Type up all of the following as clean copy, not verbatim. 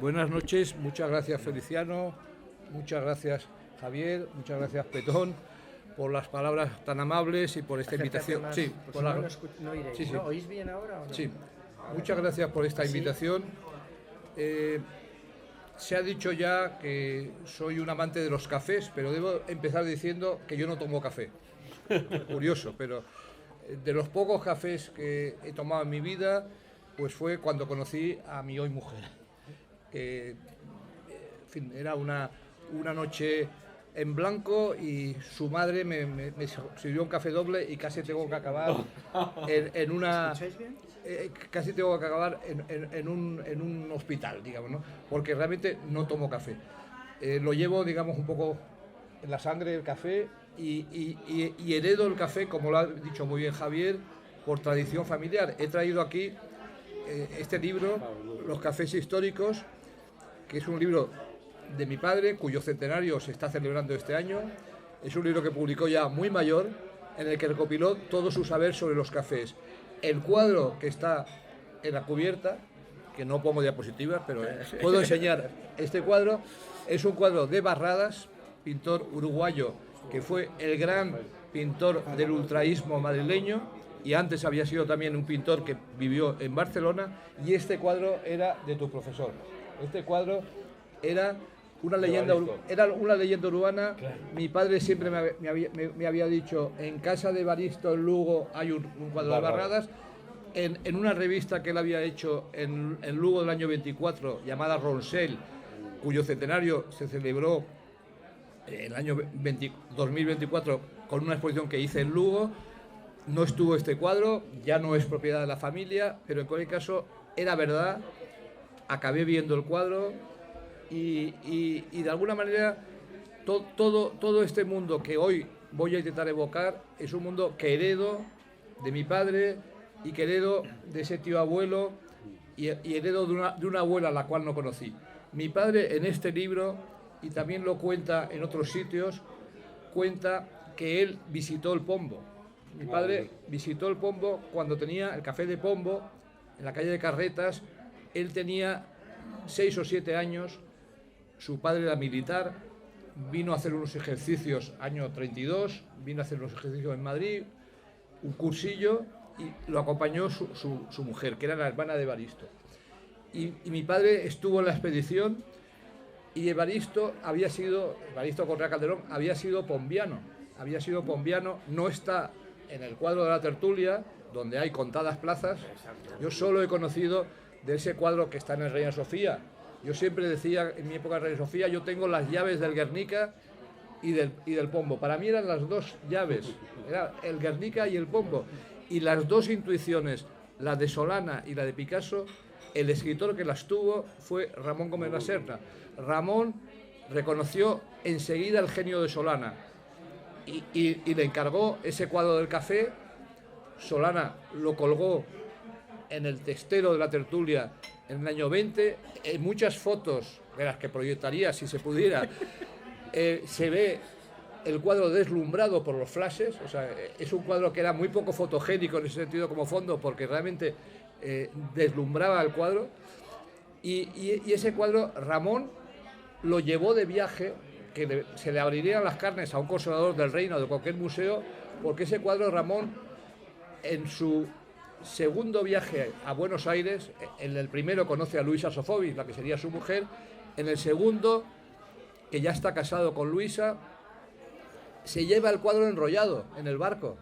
Buenas noches, muchas gracias Feliciano, muchas gracias Javier, muchas gracias Petón por las palabras tan amables y por esta invitación. Más, Sí, por si no iréis. sí, sí. ¿No? ¿Oís bien ahora o no? Sí, muchas gracias por esta invitación. Se ha dicho ya que soy un amante de los cafés, pero debo empezar diciendo que yo no tomo café. Curioso, pero de los pocos cafés que he tomado en mi vida, pues fue cuando conocí a mi hoy mujer. En fin, era una noche en blanco y su madre me sirvió un café doble y casi tengo que acabar en una... ¿Escucháis bien? Casi tengo que acabar en un hospital, digamos, ¿no? Porque realmente no tomo café. Lo llevo, digamos, un poco en la sangre el café y heredo el café, como lo ha dicho muy bien Javier, por tradición familiar. He traído aquí este libro, Los cafés históricos, que es un libro de mi padre, cuyo centenario se está celebrando este año. Es un libro que publicó ya muy mayor, en el que recopiló todo su saber sobre los cafés. El cuadro que está en la cubierta, que no pongo diapositivas, pero puedo enseñar este cuadro, es un cuadro de Barradas, pintor uruguayo, que fue el gran pintor del ultraísmo madrileño, y antes había sido también un pintor que vivió en Barcelona, y este cuadro era de tu profesor. Este cuadro era una leyenda urbana. Mi padre siempre me había dicho, en casa de Evaristo en Lugo hay un cuadro de Barradas. En una revista que él había hecho en Lugo del año 24, llamada Ronsel, cuyo centenario se celebró en el año 2024 con una exposición que hice en Lugo, no estuvo este cuadro, ya no es propiedad de la familia, pero en cualquier caso era verdad. Acabé viendo el cuadro y de alguna manera todo este mundo que hoy voy a intentar evocar es un mundo que heredo de mi padre y que heredo de ese tío abuelo y heredo de una abuela a la cual no conocí. Mi padre en este libro, y también lo cuenta en otros sitios, cuenta que él visitó el Pombo. Mi padre visitó el Pombo cuando tenía el café de Pombo en la calle de Carretas. Él tenía 6 o 7 años, su padre era militar, vino a hacer unos ejercicios, año 32, vino a hacer unos ejercicios en Madrid, un cursillo, y lo acompañó su mujer, que era la hermana de Evaristo. Y mi padre estuvo en la expedición y Evaristo Correa Calderón había sido pombiano, no está en el cuadro de la tertulia, donde hay contadas plazas. Yo solo he conocido de ese cuadro que está en el Reina Sofía. Yo siempre decía, en mi época de Reina Sofía, yo tengo las llaves del Guernica y del Pombo. Para mí eran las dos llaves, era el Guernica y el Pombo. Y las dos intuiciones, la de Solana y la de Picasso, el escritor que las tuvo fue Ramón Gómez la Serna. Ramón reconoció enseguida el genio de Solana y le encargó ese cuadro del café. Solana lo colgó en el testero de la tertulia en el año 20, en muchas fotos de las que proyectaría si se pudiera, se ve el cuadro deslumbrado por los flashes. O sea, es un cuadro que era muy poco fotogénico en ese sentido como fondo, porque realmente deslumbraba el cuadro, y ese cuadro Ramón lo llevó de viaje, que se le abrirían las carnes a un conservador del reino o de cualquier museo, porque ese cuadro Ramón, en su segundo viaje a Buenos Aires, en el primero conoce a Luisa Sofovich, la que sería su mujer. En el segundo, que ya está casado con Luisa, se lleva el cuadro enrollado en el barco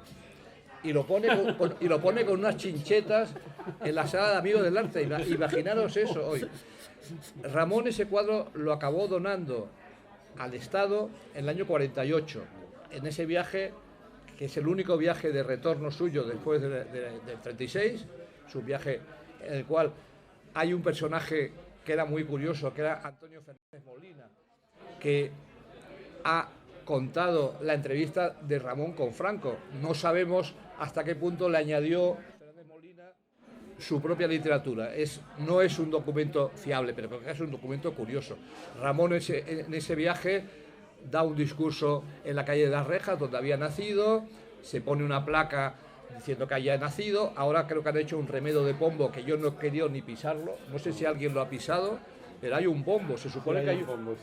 y lo pone con unas chinchetas en la sala de Amigos del Arte. Imaginaros eso hoy. Ramón ese cuadro lo acabó donando al Estado en el año 48, en ese viaje, que es el único viaje de retorno suyo después del 36, su viaje en el cual hay un personaje que era muy curioso, que era Antonio Fernández Molina, que ha contado la entrevista de Ramón con Franco. No sabemos hasta qué punto le añadió Fernández Molina su propia literatura. No es un documento fiable, pero creo que es un documento curioso. Ramón en ese viaje da un discurso en la calle de las Rejas, donde había nacido, se pone una placa diciendo que haya nacido. Ahora creo que han hecho un remedo de Pombo que yo no he querido ni pisarlo, no sé si alguien lo ha pisado, pero hay un bombo, se supone Sí, que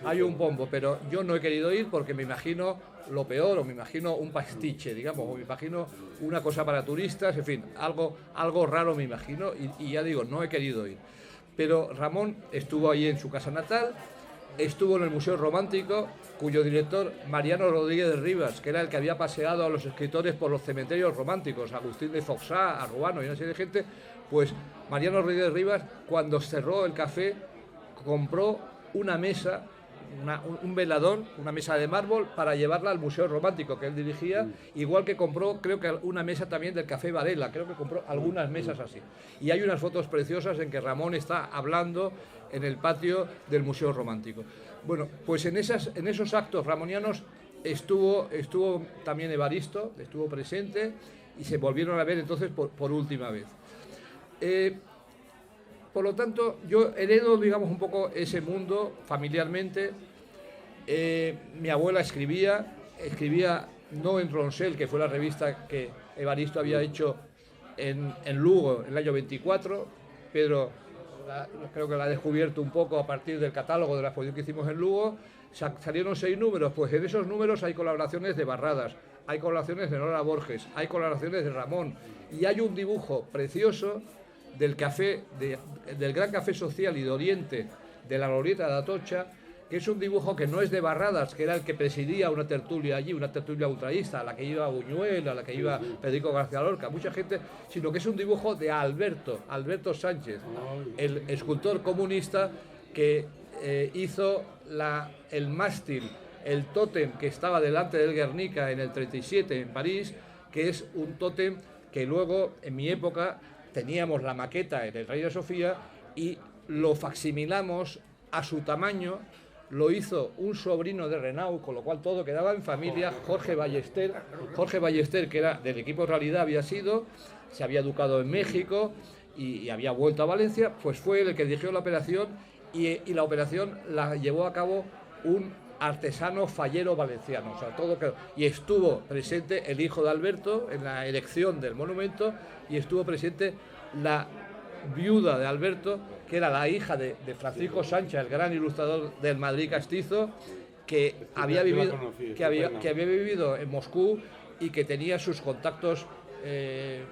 hay un bombo, pero yo no he querido ir porque me imagino lo peor, o me imagino un pastiche, digamos, o me imagino una cosa para turistas, en fin, algo raro me imagino, y ya digo, no he querido ir. Pero Ramón estuvo ahí en su casa natal, estuvo en el Museo Romántico, cuyo director, Mariano Rodríguez de Rivas, que era el que había paseado a los escritores por los cementerios románticos, Agustín de Foxá, a Ruano y una serie de gente, pues Mariano Rodríguez de Rivas, cuando cerró el café, compró una mesa, un velador, una mesa de mármol, para llevarla al Museo Romántico que él dirigía, igual que compró, creo que una mesa también del Café Varela, creo que compró algunas mesas así. Y hay unas fotos preciosas en que Ramón está hablando en el patio del Museo Romántico. Bueno, pues en esos actos ramonianos estuvo también Evaristo, estuvo presente, y se volvieron a ver entonces por última vez. Por lo tanto, yo heredo, digamos, un poco ese mundo familiarmente. Mi abuela escribía no en Ronsel, que fue la revista que Evaristo había hecho en Lugo en el año 24. Pedro creo que la ha descubierto un poco a partir del catálogo de la exposición que hicimos en Lugo. Salieron 6 números, pues en esos números hay colaboraciones de Barradas, hay colaboraciones de Nora Borges, hay colaboraciones de Ramón, y hay un dibujo precioso del café, del Gran Café Social y de Oriente, de la Glorieta de Atocha, que es un dibujo que no es de Barradas, que era el que presidía una tertulia allí, una tertulia ultraísta, a la que iba Buñuel, a la que iba Federico García Lorca, mucha gente, sino que es un dibujo de Alberto Sánchez, el escultor comunista que hizo el mástil, el tótem que estaba delante del Guernica en el 37 en París, que es un tótem que luego, en mi época, teníamos la maqueta en el Reina Sofía y lo facsimilamos a su tamaño, lo hizo un sobrino de Renau, con lo cual todo quedaba en familia, Jorge Ballester, que era del equipo Realidad, se había educado en México y había vuelto a Valencia, pues fue el que dirigió la operación, y la operación la llevó a cabo un artesano fallero valenciano, o sea, y estuvo presente el hijo de Alberto en la erección del monumento, y estuvo presente la viuda de Alberto, que era la hija de Francisco Sánchez, el gran ilustrador del Madrid castizo, que había vivido en Moscú y que tenía sus contactos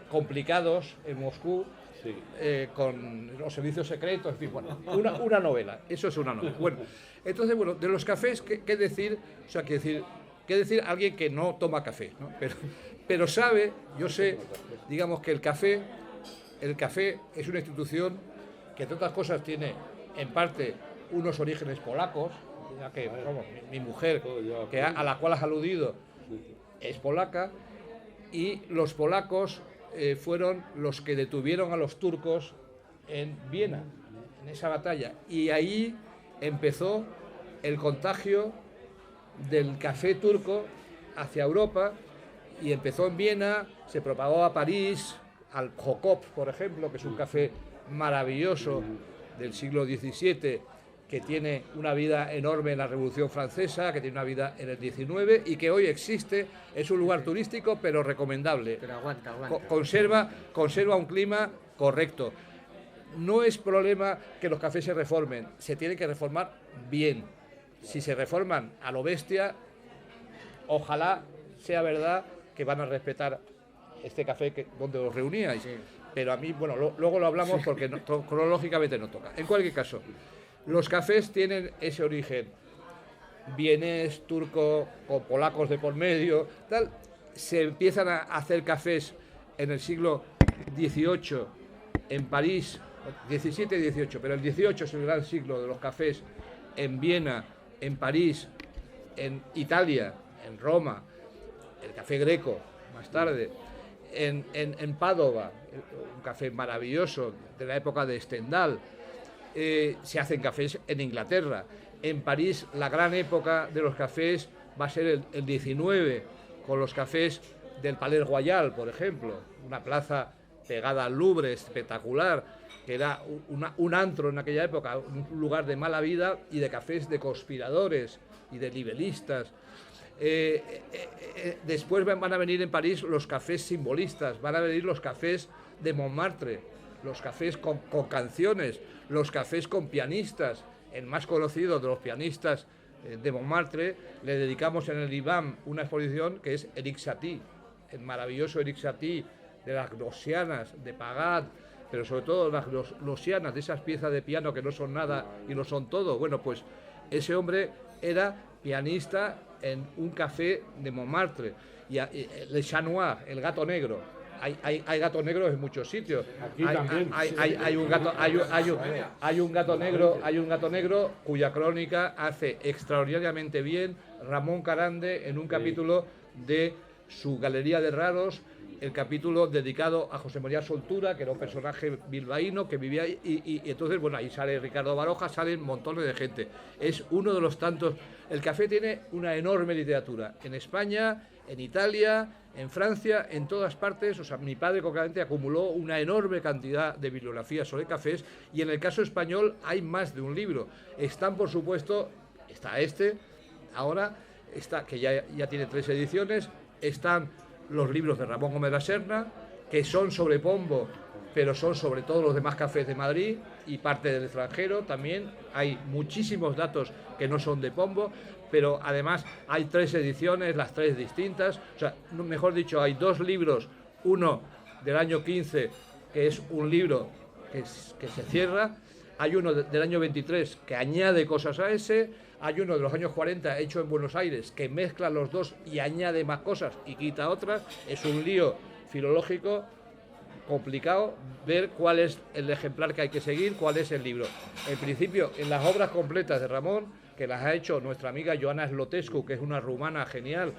complicados en Moscú, sí, con los servicios secretos, en fin, bueno, una novela, eso es una novela. Bueno, entonces, bueno, de los cafés, ¿qué decir? O sea, ¿qué decir alguien que no toma café, ¿no? Pero sabe, yo sé, digamos que el café es una institución que, entre otras cosas, tiene en parte unos orígenes polacos, ya que mi mujer, a la cual has aludido, es polaca, y los polacos fueron los que detuvieron a los turcos en Viena, en esa batalla, y ahí empezó el contagio del café turco hacia Europa, y empezó en Viena, se propagó a París, al Jocop, por ejemplo, que es un café maravilloso del siglo XVII, que tiene una vida enorme en la Revolución Francesa, que tiene una vida en el XIX y que hoy existe, es un lugar turístico pero recomendable. Pero aguanta. Conserva un clima correcto. No es problema que los cafés se reformen, se tienen que reformar bien. Si se reforman a lo bestia, ojalá sea verdad que van a respetar este café donde os reuníais. Sí. Pero a mí, bueno, luego lo hablamos porque cronológicamente no toca. En cualquier caso, los cafés tienen ese origen vienés, turco, con polacos de por medio, tal. Se empiezan a hacer cafés en el siglo XVIII en París, XVII y XVIII, pero el XVIII es el gran siglo de los cafés en Viena, en París, en Italia, en Roma, el café greco, más tarde, en Padova, un café maravilloso de la época de Stendhal. Se hacen cafés en Inglaterra. En París, la gran época de los cafés va a ser el 19, con los cafés del Palais Royal, por ejemplo, una plaza pegada al Louvre, espectacular, que era un antro en aquella época, un lugar de mala vida y de cafés de conspiradores y de libelistas. Después van a venir en París los cafés simbolistas, van a venir los cafés de Montmartre, los cafés con canciones, los cafés con pianistas, el más conocido de los pianistas de Montmartre, le dedicamos en el IBAM una exposición que es Erik Satie, el maravilloso Erik Satie de las Gnossianas, de Pagad, pero sobre todo las Gnossianas, de esas piezas de piano que no son nada y lo son todo. Bueno, pues ese hombre era pianista en un café de Montmartre, y Le Chat Noir, el gato negro. Hay gatos negros en muchos sitios. Aquí también. Hay un gato negro cuya crónica hace extraordinariamente bien Ramón Carande en un capítulo de su Galería de Raros, el capítulo dedicado a José María Soltura, que era un personaje bilbaíno que vivía ahí, y entonces, bueno, ahí sale Ricardo Baroja, salen montones de gente. Es uno de los tantos. El café tiene una enorme literatura en España, en Italia, en Francia, en todas partes. O sea, mi padre concretamente acumuló una enorme cantidad de bibliografías sobre cafés, y en el caso español hay más de un libro. Están, por supuesto, está ahora, está, que ya tiene 3 ediciones, están los libros de Ramón Gómez de la Serna, que son sobre Pombo, pero son sobre todos los demás cafés de Madrid y parte del extranjero. También hay muchísimos datos que no son de Pombo, pero además hay 3 ediciones, las 3 distintas. O sea, mejor dicho, hay 2 libros, uno del año 15, que es un libro que se cierra, hay uno del año 23 que añade cosas a ese, hay uno de los años 40 hecho en Buenos Aires que mezcla los dos y añade más cosas y quita otras. Es un lío filológico complicado ver cuál es el ejemplar que hay que seguir, cuál es el libro. En principio, en las obras completas de Ramón, que las ha hecho nuestra amiga Joana Slotescu, que es una rumana genial,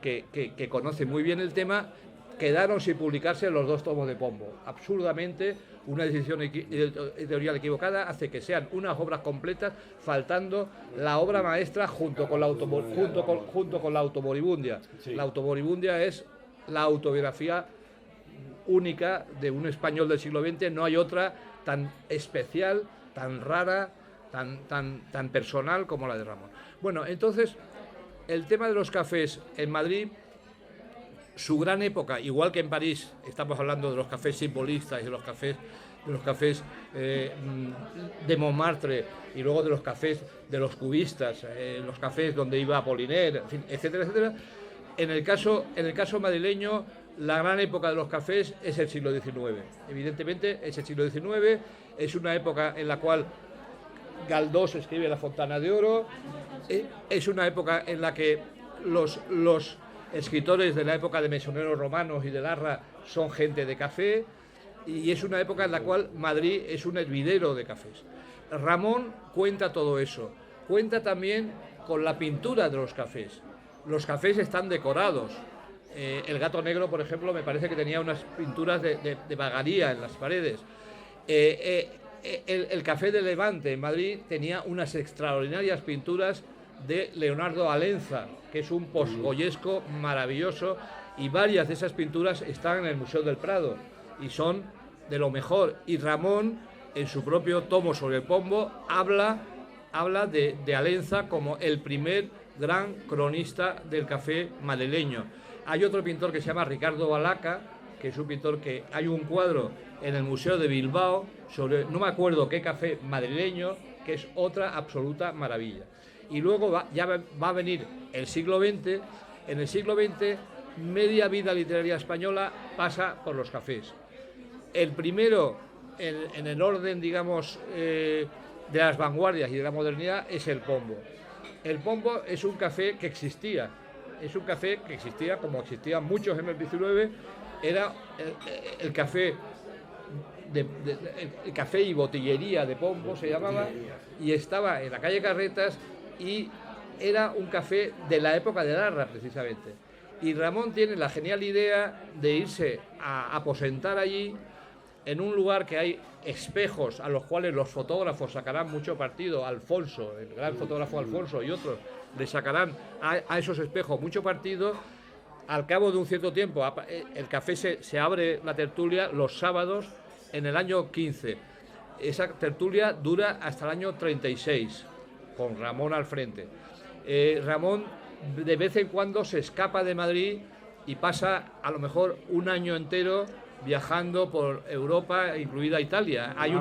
que conoce muy bien el tema, quedaron sin publicarse los 2 tomos de Pombo. Absurdamente, una decisión editorial equivocada hace que sean unas obras completas, faltando la obra maestra junto con la Automoribundia. Sí. La Automoribundia es la autobiografía única de un español del siglo XX. No hay otra tan especial, tan rara, tan personal como la de Ramón. Bueno, entonces, el tema de los cafés en Madrid, su gran época, igual que en París, estamos hablando de los cafés simbolistas y de los cafés de Montmartre, y luego de los cafés de los cubistas, los cafés donde iba Apollinaire, en fin, etcétera, etcétera. En el caso madrileño, la gran época de los cafés es el siglo XIX. Evidentemente, es el siglo XIX, es una época en la cual Galdós escribe La Fontana de Oro, es una época en la que los escritores de la época de Mesoneros Romanos y de Larra son gente de café, y es una época en la cual Madrid es un hervidero de cafés. Ramón cuenta todo eso, cuenta también con la pintura de los cafés. Los cafés están decorados. El gato negro, por ejemplo, me parece que tenía unas pinturas de vagaría en las paredes. El Café de Levante en Madrid tenía unas extraordinarias pinturas de Leonardo Alenza, que es un posgoyesco maravilloso, y varias de esas pinturas están en el Museo del Prado y son de lo mejor. Y Ramón, en su propio tomo sobre el Pombo, habla de Alenza como el primer gran cronista del café madrileño. Hay otro pintor que se llama Ricardo Balaca, que es un pintor que hay un cuadro en el Museo de Bilbao sobre, no me acuerdo qué café madrileño, que es otra absoluta maravilla. Y luego va a venir el siglo XX. En el siglo XX, media vida literaria española pasa por los cafés. El primero, en el orden, digamos, de las vanguardias y de la modernidad, es el Pombo. El Pombo es un café que existía. Es un café que existía, como existían muchos en el XIX. Era el café... el café y botillería de Pombo se llamaba, y estaba en la calle Carretas, y era un café de la época de Larra, precisamente. Y Ramón tiene la genial idea de irse a aposentar allí, en un lugar que hay espejos a los cuales los fotógrafos sacarán mucho partido. Alfonso, el gran fotógrafo Alfonso, y otros le sacarán a esos espejos mucho partido. Al cabo de un cierto tiempo, el café se abre la tertulia los sábados en el año 15. Esa tertulia dura hasta el año 36, con Ramón al frente. Ramón de vez en cuando se escapa de Madrid y pasa a lo mejor un año entero viajando por Europa, incluida Italia. Hay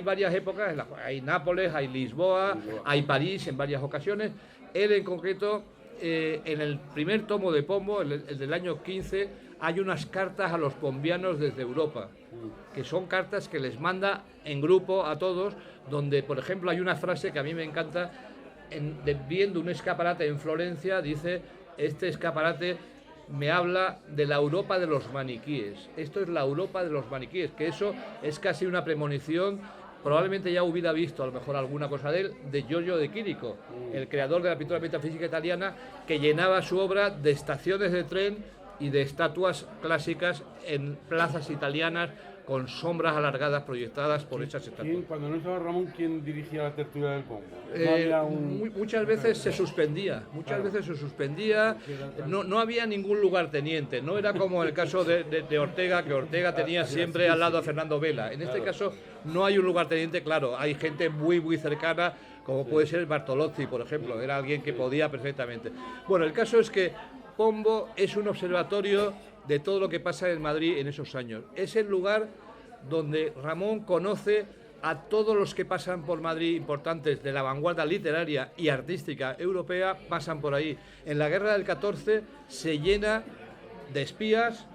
varias épocas, hay Nápoles, hay Lisboa, hay París en varias ocasiones. Él en concreto, en el primer tomo de Pombo, el del año 15, hay unas cartas a los pombianos desde Europa, que son cartas que les manda en grupo a todos, donde, por ejemplo, hay una frase que a mí me encanta, viendo un escaparate en Florencia, dice: este escaparate me habla de la Europa de los maniquíes. Esto es la Europa de los maniquíes, que eso es casi una premonición. Probablemente ya hubiera visto a lo mejor alguna cosa de él, de Giorgio de Chirico, el creador de la pintura metafísica italiana, que llenaba su obra de estaciones de tren y de estatuas clásicas en plazas italianas con sombras alargadas proyectadas por esas estatuas. Cuando no estaba Ramón, ¿quién dirigía la tertulia del Pombo? Muchas veces se suspendía, no había ningún lugarteniente, no era como el caso de Ortega, que Ortega tenía siempre al lado a Fernando Vela. En este caso no hay un lugarteniente, claro, hay gente muy cercana, como puede ser Bartolozzi, por ejemplo, era alguien que podía perfectamente. Bueno, el caso es que Pombo es un observatorio de todo lo que pasa en Madrid en esos años. Es el lugar donde Ramón conoce a todos los que pasan por Madrid, importantes de la vanguardia literaria y artística europea, pasan por ahí. En la Guerra del 14 se llena de espías,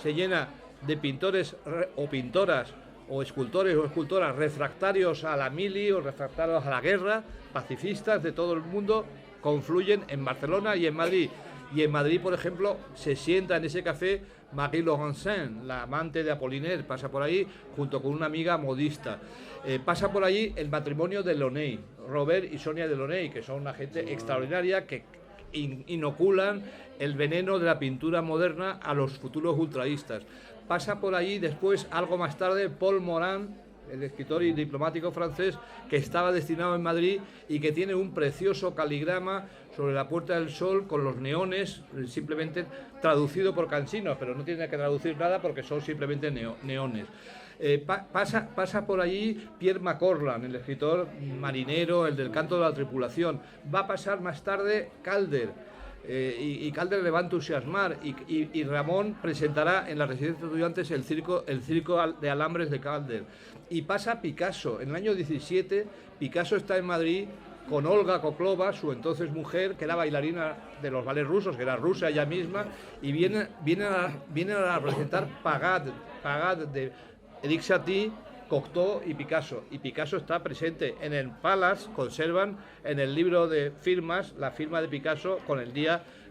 se llena de pintores o pintoras o escultores o escultoras refractarios a la mili o refractarios a la guerra, pacifistas de todo el mundo, confluyen en Barcelona y en Madrid. Y en Madrid, por ejemplo, se sienta en ese café Marie Laurencin, la amante de Apollinaire, pasa por ahí junto con una amiga modista. Pasa por allí el matrimonio de Launay, Robert y Sonia de Launay, que son una gente extraordinaria que inoculan el veneno de la pintura moderna a los futuros ultraístas. Pasa por allí después, algo más tarde, Paul Morand, el escritor y diplomático francés, que estaba destinado en Madrid y que tiene un precioso caligrama sobre la Puerta del Sol con los neones, simplemente traducido por Cansinos, pero no tiene que traducir nada porque son simplemente neones. Pasa por allí Pierre Macorlan, el escritor marinero, el del Canto de la Tripulación. Va a pasar más tarde Calder, y Calder le va a entusiasmar, y Ramón presentará en la residencia de estudiantes el circo de alambres de Calder. Y pasa Picasso. En el año 17, Picasso está en Madrid con Olga Koklova, su entonces mujer, que era bailarina de los ballets rusos, que era rusa ella misma, y vienen a presentar Pagad de Éric Satie, Cocteau y Picasso. Y Picasso está presente en el Palace, conservan en el libro de firmas la firma de Picasso con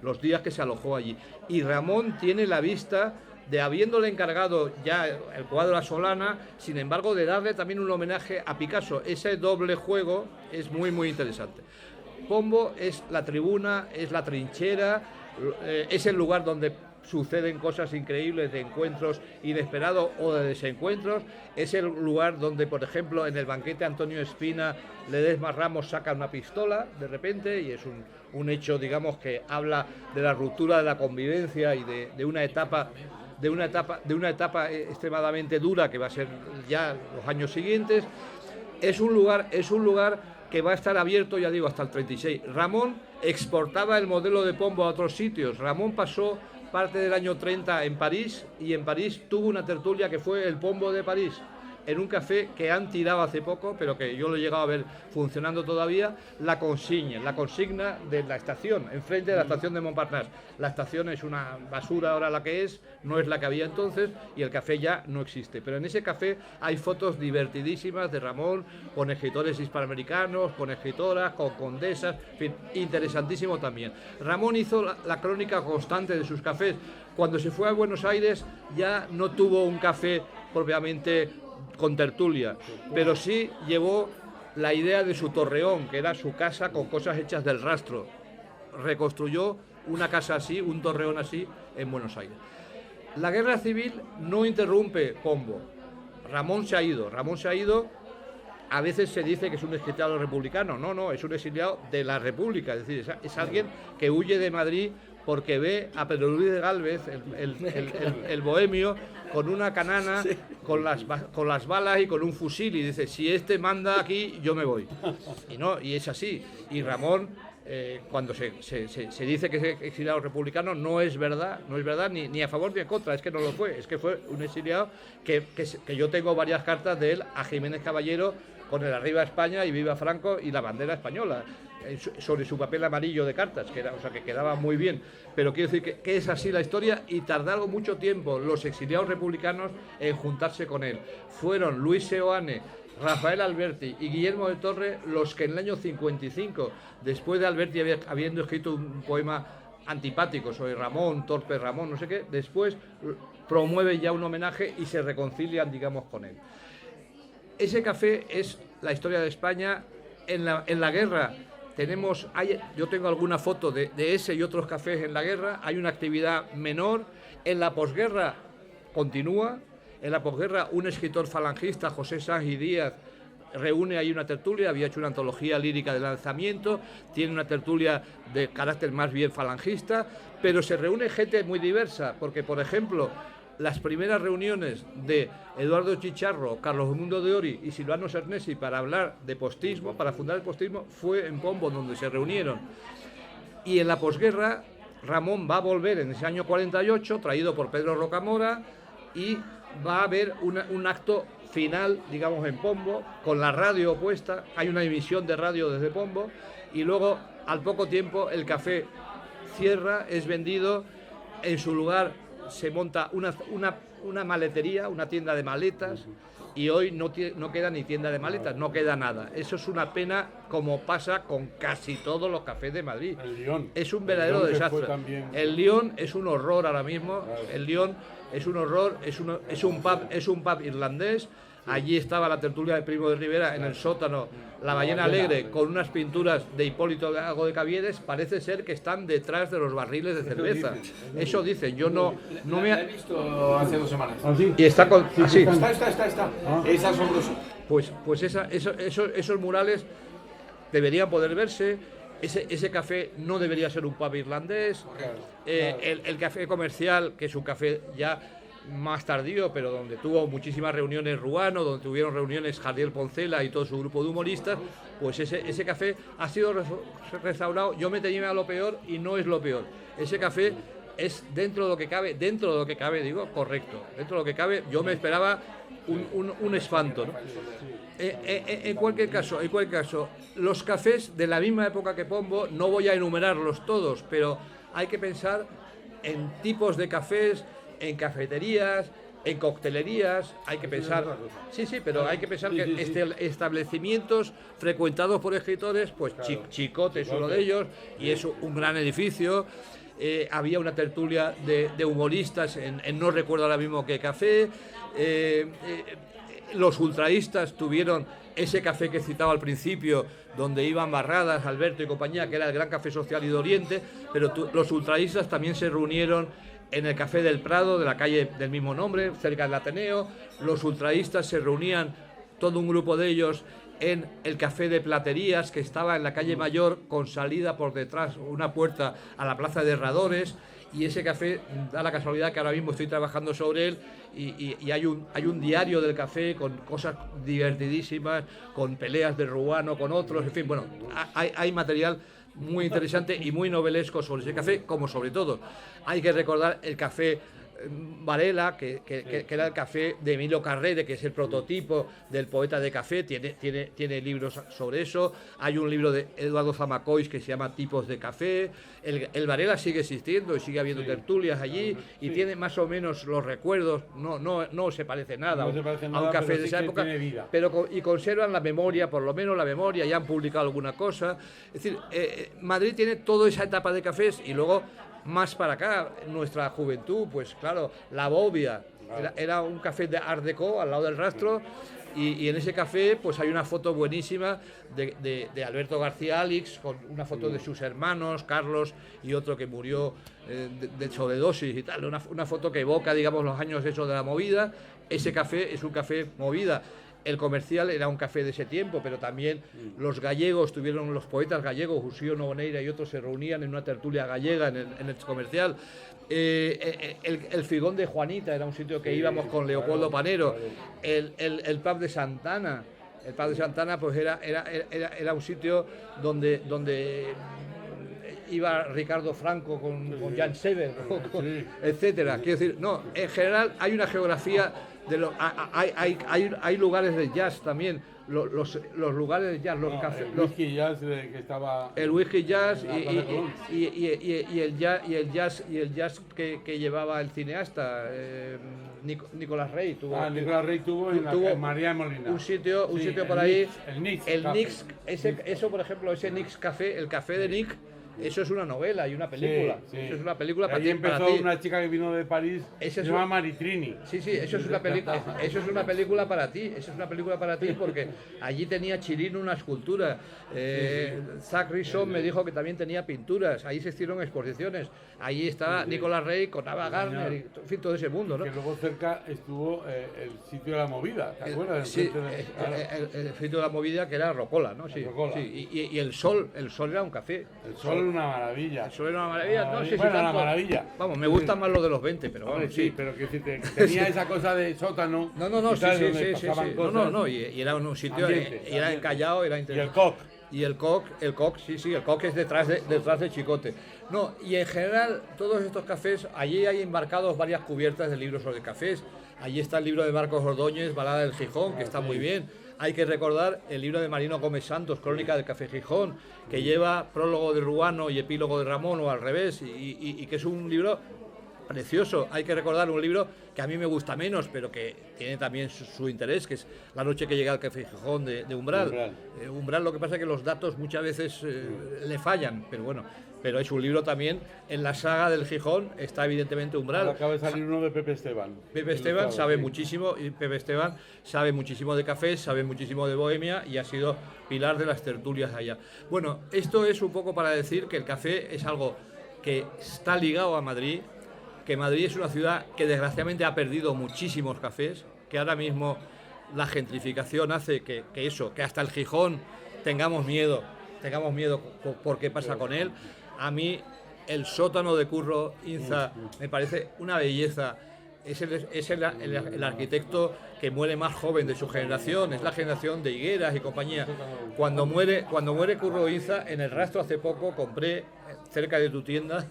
los días que se alojó allí. Y Ramón tiene la vista de, habiéndole encargado ya el cuadro a Solana, sin embargo de darle también un homenaje a Picasso. Ese doble juego es muy interesante. Pombo es la tribuna, es la trinchera, es el lugar donde suceden cosas increíbles de encuentros inesperados o de desencuentros. Es el lugar donde, por ejemplo, en el banquete Antonio Espina, Ledesma Ramos saca una pistola de repente, y es un hecho, digamos, que habla de la ruptura de la convivencia y de una etapa extremadamente dura que va a ser ya los años siguientes. Es un lugar que va a estar abierto, ya digo, hasta el 36. Ramón exportaba el modelo de Pombo a otros sitios. Ramón pasó parte del año 30 en París, y en París tuvo una tertulia que fue el Pombo de París, en un café que han tirado hace poco, pero que yo lo he llegado a ver funcionando todavía, la consigna de la estación, enfrente de la estación de Montparnasse. La estación es una basura ahora la que es, no es la que había entonces, y el café ya no existe. Pero en ese café hay fotos divertidísimas de Ramón, con escritores hispanoamericanos, con escritoras, con condesas, en fin, interesantísimo también. Ramón hizo la crónica constante de sus cafés. Cuando se fue a Buenos Aires ya no tuvo un café propiamente con tertulia, pero sí llevó la idea de su torreón, que era su casa con cosas hechas del rastro. Reconstruyó una casa así, un torreón así, en Buenos Aires. La guerra civil no interrumpe Pombo. Ramón se ha ido. A veces se dice que es un exiliado republicano. No, es un exiliado de la República. Es decir, es alguien que huye de Madrid porque ve a Pedro Luis de Gálvez, el bohemio, con una canana, sí, con las balas y con un fusil, y dice: si este manda aquí, yo me voy. Y es así. Y Ramón cuando se dice que es exiliado republicano, no es verdad ni a favor ni en contra, es que no lo fue, es que fue un exiliado que yo tengo varias cartas de él a Jiménez Caballero con el Arriba España y Viva Franco y la bandera española, sobre su papel amarillo de cartas, que quedaba muy bien, pero quiero decir que es así la historia y tardaron mucho tiempo los exiliados republicanos en juntarse con él. Fueron Luis Seoane, Rafael Alberti y Guillermo de Torre los que en el año 55, después de Alberti habiendo escrito un poema antipático sobre Ramón, Torpe Ramón, no sé qué, después promueven ya un homenaje y se reconcilian, digamos, con él. Ese café es la historia de España en la guerra. Yo tengo alguna foto de ese y otros cafés en la guerra, hay una actividad menor. En la posguerra continúa. En la posguerra, un escritor falangista, José Sanz y Díaz, reúne ahí una tertulia, había hecho una antología lírica de lanzamiento, tiene una tertulia de carácter más bien falangista, pero se reúne gente muy diversa, porque, por ejemplo, las primeras reuniones de Eduardo Chicharro, Carlos Mundo de Ori y Silvano Cernesi para hablar de postismo, para fundar el postismo, fue en Pombo, donde se reunieron. Y en la posguerra, Ramón va a volver en ese año 48, traído por Pedro Rocamora, y va a haber un acto final, digamos, en Pombo, con la radio opuesta. Hay una emisión de radio desde Pombo, y luego, al poco tiempo, el café cierra, es vendido. En su lugar se monta una maletería, una tienda de maletas, y hoy no queda ni tienda de maletas, no queda nada. Eso es una pena, como pasa con casi todos los cafés de Madrid. El Lión. Es un verdadero desastre. El Lión es un horror ahora mismo. Claro. El Lión es un horror, es un pub irlandés. Allí estaba la tertulia de Primo de Rivera en el sótano, la Ballena Alegre, con unas pinturas de Hipólito Lago de Caviedes. Parece ser que están detrás de los barriles de cerveza. Eso dicen, yo no me he visto hace 2 semanas. ¿Ah, sí? Y está con... Sí, está. Es asombroso. Pues esos murales deberían poder verse. Ese café no debería ser un pub irlandés. El café comercial, que es un café ya más tardío, pero donde tuvo muchísimas reuniones Ruano, donde tuvieron reuniones Jardiel Poncela y todo su grupo de humoristas, pues ese café ha sido restaurado. Yo me temía a lo peor y no es lo peor. Ese café es dentro de lo que cabe, digo, correcto. Dentro de lo que cabe, yo me esperaba un espanto, ¿no? En cualquier caso, los cafés de la misma época que Pombo, no voy a enumerarlos todos, pero hay que pensar en tipos de cafés, en cafeterías, en coctelerías, hay que pensar... Sí, pero hay que pensar que establecimientos frecuentados por escritores, pues Chicote es uno de ellos, y es un gran edificio. Había una tertulia de humoristas en no recuerdo ahora mismo qué café. Los ultraístas tuvieron ese café que citaba al principio, donde iban Barradas, Alberto y compañía, que era el Gran Café Social y de Oriente, pero los ultraístas también se reunieron en el Café del Prado, de la calle del mismo nombre, cerca del Ateneo. Los ultraístas se reunían, todo un grupo de ellos, en el Café de Platerías, que estaba en la calle Mayor, con salida por detrás, una puerta a la Plaza de Herradores. Y ese café, da la casualidad que ahora mismo estoy trabajando sobre él, y hay un diario del café con cosas divertidísimas, con peleas de Ruano con otros, en fin, bueno, hay material muy interesante y muy novelesco sobre ese café, como sobre todo hay que recordar el café Varela, que era el café de Emilio Carrere, que es el prototipo del poeta de café. Tiene libros sobre eso. Hay un libro de Eduardo Zamacois que se llama Tipos de café. El Varela sigue existiendo y sigue habiendo tertulias allí, y tiene más o menos los recuerdos. No se parece nada a un café de esa época, pero y conservan la memoria, por lo menos la memoria, y han publicado alguna cosa. Es decir, Madrid tiene toda esa etapa de cafés, y luego más para acá, nuestra juventud, pues claro, La Bobia era un café de Art Deco al lado del Rastro, y en ese café pues hay una foto buenísima de Alberto García Alix, con una foto de sus hermanos, Carlos y otro que murió de sobredosis y tal, una foto que evoca, digamos, los años esos de la movida. Ese café es un café movida. El comercial era un café de ese tiempo, pero también los gallegos los poetas gallegos, Ursío Noboneira y otros, se reunían en una tertulia gallega en el comercial. El Figón de Juanita era un sitio que íbamos con Leopoldo Panero. El pub de Santana. El pub de Santana pues era un sitio donde iba Ricardo Franco con Jan Sever, Sí. etcétera. Quiero decir, no, en general hay una geografía hay lugares de jazz también, los lugares de jazz, los No, cafés, el whisky jazz que estaba... el whisky jazz en la Plaza Colón. y el jazz que llevaba el cineasta Nicolás Rey tuvo, Nicolás Rey tuvo en María Molina. un sitio Sí, por ahí, El Nix. el Café. Nix, eso por ejemplo, ese Nix Café, el café de Nick, eso es una novela y una película. Sí. Eso es una película Allí para empezó ti. una chica que vino de París, Esa se es llama una- Maritrini. Sí, eso es una película para ti, eso es una película para ti porque allí tenía Chirino una escultura, Zach Risson me dijo que también tenía pinturas, ahí se hicieron exposiciones, allí estaba Nicolás Rey con Ava Gardner, y, en fin, todo ese mundo, ¿no? Que luego cerca estuvo el sitio de la movida, ¿te acuerdas? Sí, Enfrente de- claro. el sitio de la movida que era Rocola, ¿no? Sí, Rocola. sí, y el sol era un café. El sol era una maravilla. El sol era una maravilla, no sé si Bueno, una tanto- maravilla. Vamos, me gustan más los de los 20, pero Hombre, vamos, sí, pero que tenía esa cosa de sótano. No, y sí, tal, sí, donde sí, sí, pasaban sí. cosas. No, y era un sitio, Ambiente, y era ambiente. encallado, era Y el interesante. coq. Y el coq, sí, el coq es detrás de Chicote. No, y en general, todos estos cafés, allí hay embarcados varias cubiertas de libros sobre cafés. Allí está el libro de Marcos Ordóñez, Balada del Gijón, que está muy bien. Hay que recordar el libro de Marino Gómez Santos, Crónica del Café Gijón, que lleva prólogo de Ruano y epílogo de Ramón, o al revés, y que es un libro precioso. Hay que recordar un libro que a mí me gusta menos, pero que tiene también su interés, que es La noche que llega al Café Gijón de Umbral. Umbral, lo que pasa es que los datos muchas veces le fallan, pero bueno, pero es un libro también. En la saga del Gijón está evidentemente Umbral. Acaba de salir uno de Pepe Esteban. Pepe Esteban sabe Sí. muchísimo, y Pepe Esteban sabe muchísimo de café, sabe muchísimo de bohemia y ha sido pilar de las tertulias allá. Bueno, esto es un poco para decir que el café es algo que está ligado a Madrid, que Madrid es una ciudad que desgraciadamente ha perdido muchísimos cafés, que ahora mismo la gentrificación hace que hasta el Gijón tengamos miedo por qué pasa con él. A mí el sótano de Curro Inza me parece una belleza. Es el arquitecto que muere más joven de su generación, es la generación de Higueras y compañía. Cuando muere Curro Inza, en el Rastro hace poco compré, cerca de tu tienda,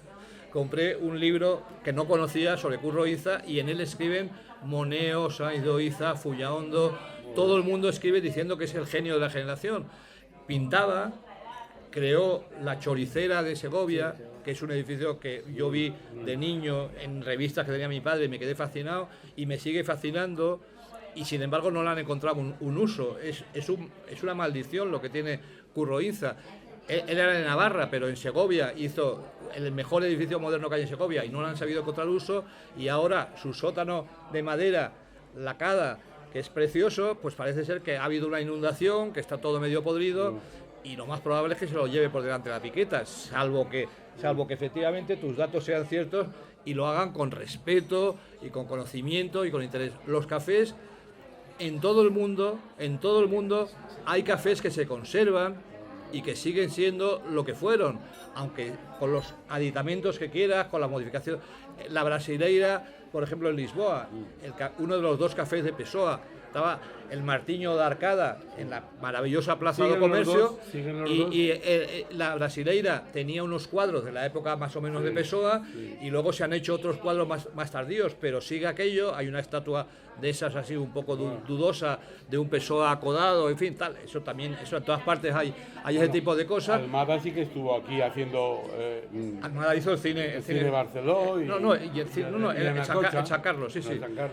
compré un libro que no conocía sobre Curro Inza y en él escriben Moneo, Sainz de Oiza, Fullaondo, todo el mundo escribe diciendo que es el genio de la generación. Pintaba, creó la Choricera de Segovia, que es un edificio que yo vi de niño en revistas que tenía mi padre y me quedé fascinado y me sigue fascinando, y sin embargo no le han encontrado un uso. Es una maldición lo que tiene Curro Inza. Él era de Navarra, pero en Segovia hizo el mejor edificio moderno que hay en Segovia y no le han sabido encontrar uso, y ahora su sótano de madera lacada, que es precioso, pues parece ser que ha habido una inundación, que está todo medio podrido, y lo más probable es que se lo lleve por delante de la piqueta, salvo que efectivamente tus datos sean ciertos y lo hagan con respeto y con conocimiento y con interés. Los cafés en todo el mundo hay cafés que se conservan y que siguen siendo lo que fueron, aunque con los aditamentos que quieras, con la modificación. La Brasileira, por ejemplo, en Lisboa, uno de los dos cafés de Pessoa, estaba el Martiño de Arcada en la maravillosa Plaza do Comercio, y la Brasileira tenía unos cuadros de la época más o menos de Pessoa, y luego se han hecho otros cuadros más tardíos, pero sigue aquello. Hay una estatua de esas así un poco dudosa de un Pessoa acodado, en fin, tal. Eso también, eso en todas partes hay ese tipo de cosas. Almada sí que estuvo aquí haciendo Almada hizo el cine Barceló y en San Carlos, sí.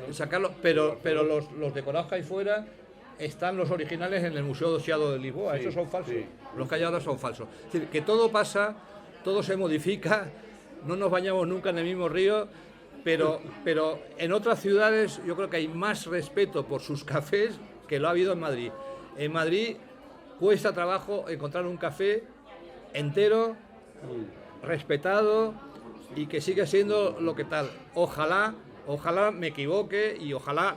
En San Carlos, pero los decorados que hay fuera están los originales en el Museo do Chiado de Lisboa. Esos son falsos. sí. Los que hay ahora son falsos. Es decir, que todo pasa, todo se modifica, no nos bañamos nunca en el mismo río, pero en otras ciudades yo creo que hay más respeto por sus cafés que lo ha habido en Madrid. En Madrid cuesta trabajo encontrar un café entero, respetado y que siga siendo lo que tal. Ojalá me equivoque y ojalá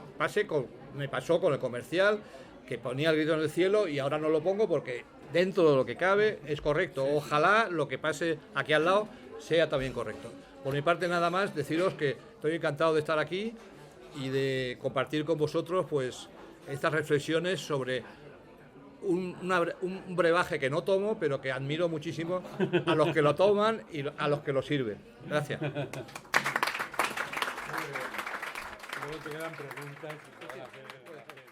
me pasó con el Comercial, que ponía el grito en el cielo y ahora no lo pongo porque dentro de lo que cabe es correcto. Ojalá lo que pase aquí al lado sea también correcto. Por mi parte nada más, deciros que estoy encantado de estar aquí y de compartir con vosotros pues estas reflexiones sobre un brebaje que no tomo, pero que admiro muchísimo a los que lo toman y a los que lo sirven. Gracias. Luego te quedan preguntas y te van a hacer-